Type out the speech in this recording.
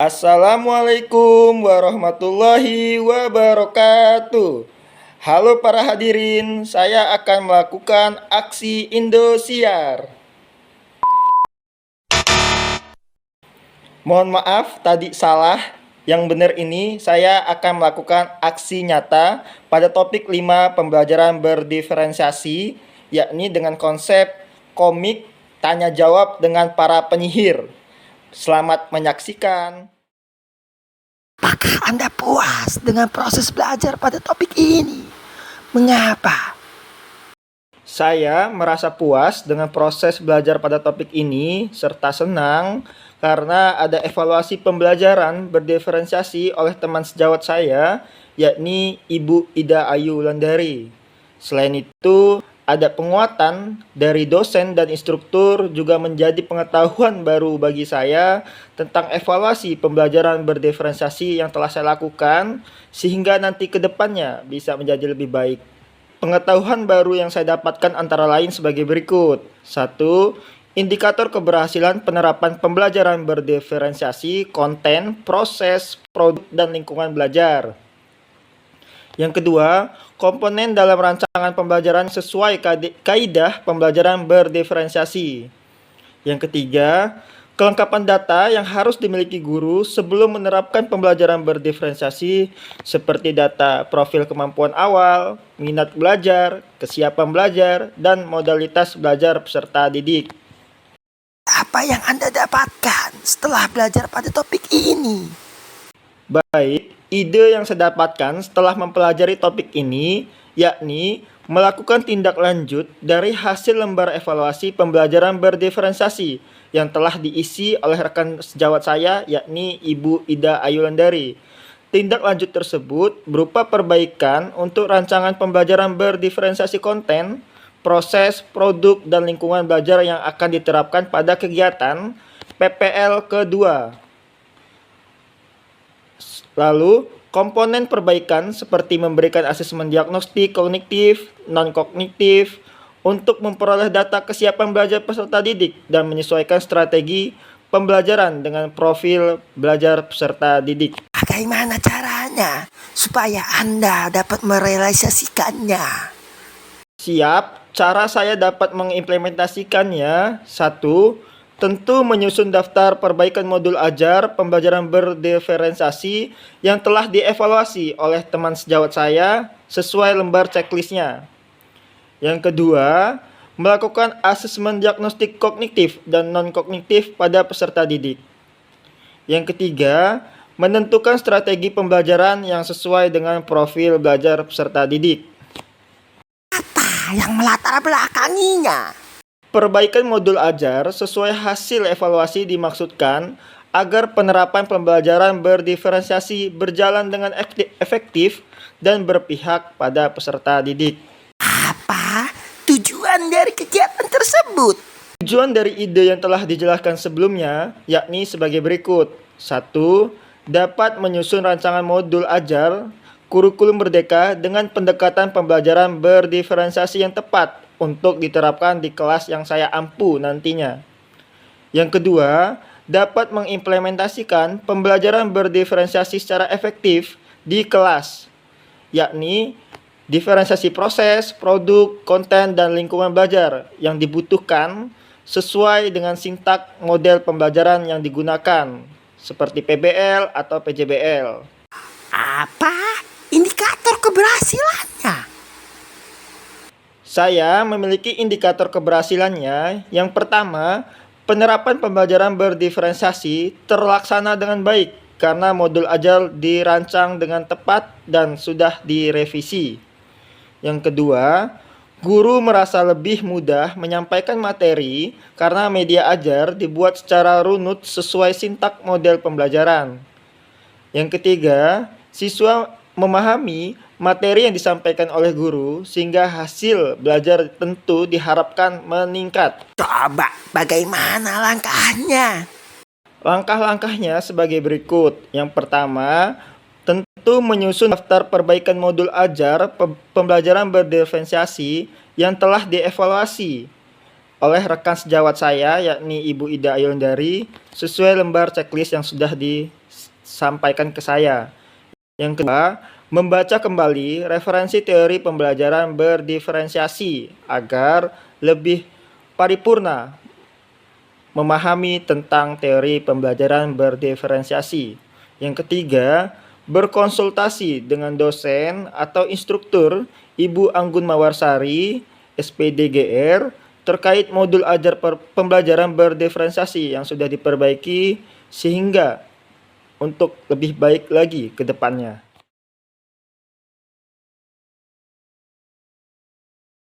Assalamualaikum warahmatullahi wabarakatuh. Halo para hadirin, saya akan melakukan aksi Indosiar. Mohon maaf tadi salah. Yang benar ini saya akan melakukan aksi nyata pada topik 5 pembelajaran berdiferensiasi, yakni dengan konsep komik tanya jawab dengan para penyihir. Selamat menyaksikan. Apakah Anda puas dengan proses belajar pada topik ini? Mengapa? Saya merasa puas dengan proses belajar pada topik ini serta senang karena ada evaluasi pembelajaran berdiferensiasi oleh teman sejawat saya, yakni Ibu Ida Ayu Wulandari. Selain itu, ada penguatan dari dosen dan instruktur juga menjadi pengetahuan baru bagi saya tentang evaluasi pembelajaran berdiferensiasi yang telah saya lakukan sehingga nanti ke depannya bisa menjadi lebih baik. Pengetahuan baru yang saya dapatkan antara lain sebagai berikut. 1. Indikator keberhasilan penerapan pembelajaran berdiferensiasi, konten, proses, produk, dan lingkungan belajar. Yang kedua, komponen dalam rancangan pembelajaran sesuai kaidah pembelajaran berdiferensiasi. Yang ketiga, kelengkapan data yang harus dimiliki guru sebelum menerapkan pembelajaran berdiferensiasi seperti data profil kemampuan awal, minat belajar, kesiapan belajar, dan modalitas belajar peserta didik. Apa yang Anda dapatkan setelah belajar pada topik ini? Baik, ide yang saya dapatkan setelah mempelajari topik ini yakni melakukan tindak lanjut dari hasil lembar evaluasi pembelajaran berdiferensiasi yang telah diisi oleh rekan sejawat saya yakni Ibu Ida Ayu Wulandari. Tindak lanjut tersebut berupa perbaikan untuk rancangan pembelajaran berdiferensiasi konten, proses, produk, dan lingkungan belajar yang akan diterapkan pada kegiatan PPL kedua. Lalu, komponen perbaikan seperti memberikan asesmen diagnostik kognitif, non-kognitif, untuk memperoleh data kesiapan belajar peserta didik dan menyesuaikan strategi pembelajaran dengan profil belajar peserta didik. Bagaimana caranya supaya Anda dapat merealisasikannya? Siap, cara saya dapat mengimplementasikannya. 1. Tentu menyusun daftar perbaikan modul ajar pembelajaran berdiferensiasi yang telah dievaluasi oleh teman sejawat saya sesuai lembar checklistnya. Yang kedua, melakukan asesmen diagnostik kognitif dan non-kognitif pada peserta didik. Yang ketiga, menentukan strategi pembelajaran yang sesuai dengan profil belajar peserta didik. Apa yang melatar belakanginya? Perbaikan modul ajar sesuai hasil evaluasi dimaksudkan agar penerapan pembelajaran berdiferensiasi berjalan dengan efektif dan berpihak pada peserta didik. Apa tujuan dari kegiatan tersebut? Tujuan dari ide yang telah dijelaskan sebelumnya yakni sebagai berikut. 1. Dapat menyusun rancangan modul ajar kurikulum merdeka dengan pendekatan pembelajaran berdiferensiasi yang tepat untuk diterapkan di kelas yang saya ampu nantinya. Yang kedua, dapat mengimplementasikan pembelajaran berdiferensiasi secara efektif di kelas, yakni diferensiasi proses, produk, konten, dan lingkungan belajar yang dibutuhkan sesuai dengan sintak model pembelajaran yang digunakan, seperti PBL atau PJBL. Apa indikator keberhasilannya? Saya memiliki indikator keberhasilannya. Yang pertama, penerapan pembelajaran berdiferensiasi terlaksana dengan baik karena modul ajar dirancang dengan tepat dan sudah direvisi. Yang kedua, guru merasa lebih mudah menyampaikan materi karena media ajar dibuat secara runut sesuai sintak model pembelajaran. Yang ketiga, siswa memahami materi yang disampaikan oleh guru sehingga hasil belajar tentu diharapkan meningkat. Coba bagaimana langkahnya? Langkah-langkahnya sebagai berikut. Yang pertama, tentu menyusun daftar perbaikan modul ajar pembelajaran berdiferensiasi yang telah dievaluasi oleh rekan sejawat saya yakni Ibu Ida Ayondari sesuai lembar checklist yang sudah disampaikan ke saya. Yang kedua, membaca kembali referensi teori pembelajaran berdiferensiasi agar lebih paripurna memahami tentang teori pembelajaran berdiferensiasi. Yang ketiga, berkonsultasi dengan dosen atau instruktur Ibu Anggun Mawarsari, SPDGR, terkait modul ajar pembelajaran berdiferensiasi yang sudah diperbaiki sehingga untuk lebih baik lagi ke depannya.